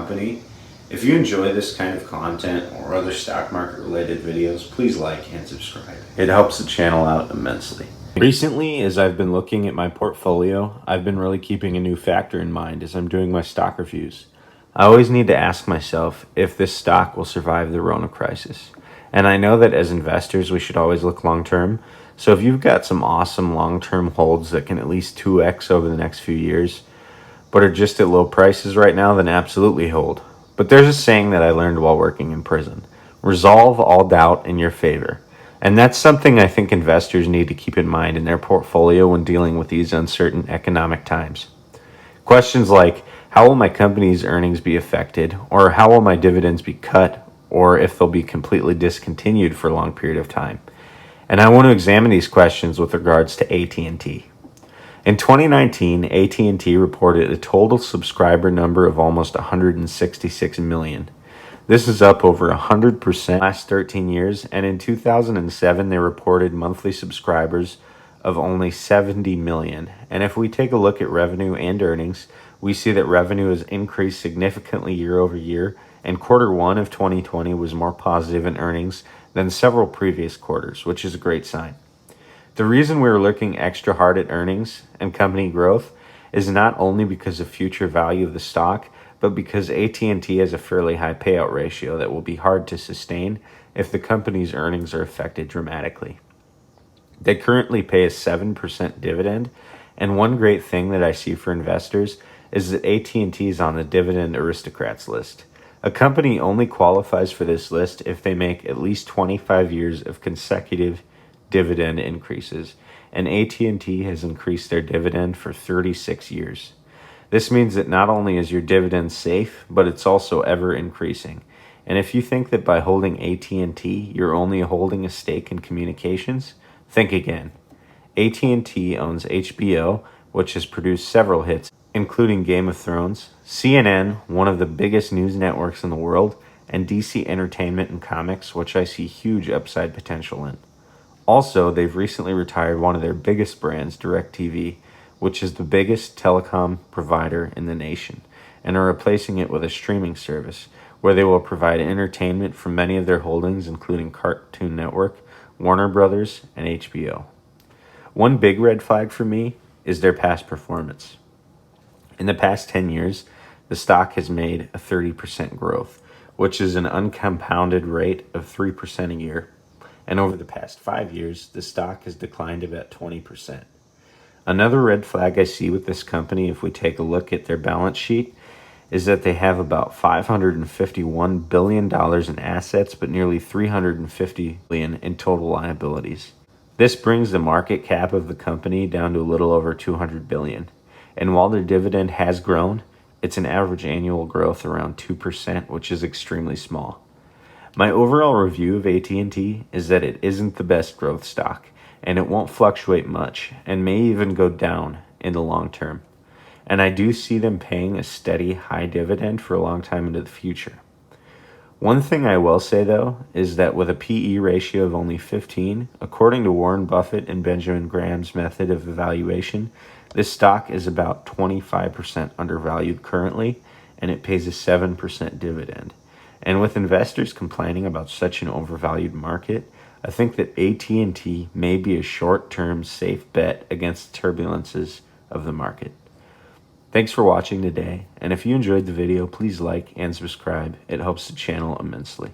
company. If you enjoy this kind of content or other stock market related videos, please like and subscribe. It helps the channel out immensely. Recently, as I've been looking at my portfolio, I've been really keeping a new factor in mind as I'm doing my stock reviews. I always need to ask myself if this stock will survive the Rona crisis. And I know that as investors, we should always look long term. So if you've got some awesome long term holds that can at least 2x over the next few years, but are just at low prices right now, then absolutely hold. But there's a saying that I learned while working in prison: resolve all doubt in your favor. And that's something I think investors need to keep in mind in their portfolio when dealing with these uncertain economic times. Questions like, how will my company's earnings be affected? Or how will my dividends be cut? Or if they'll be completely discontinued for a long period of time? And I want to examine these questions with regards to AT&T. In 2019, AT&T reported a total subscriber number of almost 166 million. This is up over 100% in the last 13 years, and in 2007 they reported monthly subscribers of only 70 million. And if we take a look at revenue and earnings, we see that revenue has increased significantly year over year, and quarter one of 2020 was more positive in earnings than several previous quarters, which is a great sign. The reason we're looking extra hard at earnings and company growth is not only because of future value of the stock, but because AT&T has a fairly high payout ratio that will be hard to sustain if the company's earnings are affected dramatically. They currently pay a 7% dividend, and one great thing that I see for investors is that AT&T is on the Dividend Aristocrats list. A company only qualifies for this list if they make at least 25 years of consecutive dividend increases, and AT&T has increased their dividend for 36 years. This means that not only is your dividend safe, but it's also ever increasing. And if you think that by holding AT&T, you're only holding a stake in communications, think again. AT&T owns HBO, which has produced several hits, including Game of Thrones, CNN, one of the biggest news networks in the world, and DC Entertainment and Comics, which I see huge upside potential in. Also, they've recently retired one of their biggest brands, DirecTV, which is the biggest telecom provider in the nation, and are replacing it with a streaming service where they will provide entertainment from many of their holdings, including Cartoon Network, Warner Brothers, and HBO. One big red flag for me is their past performance. In the past 10 years, the stock has made a 30% growth, which is an uncompounded rate of 3% a year. And over the past 5 years, the stock has declined about 20%. Another red flag I see with this company, if we take a look at their balance sheet, is that they have about $551 billion in assets, but nearly $350 billion in total liabilities. This brings the market cap of the company down to a little over $200 billion. And while their dividend has grown, it's an average annual growth around 2%, which is extremely small. My overall review of AT&T is that it isn't the best growth stock, and it won't fluctuate much, and may even go down in the long term. And I do see them paying a steady high dividend for a long time into the future. One thing I will say though is that with a PE ratio of only 15, according to Warren Buffett and Benjamin Graham's method of evaluation, this stock is about 25% undervalued currently, and it pays a 7% dividend. And with investors complaining about such an overvalued market, I think that AT&T may be a short-term safe bet against the turbulences of the market. Thanks for watching today, and if you enjoyed the video, please like and subscribe. It helps the channel immensely.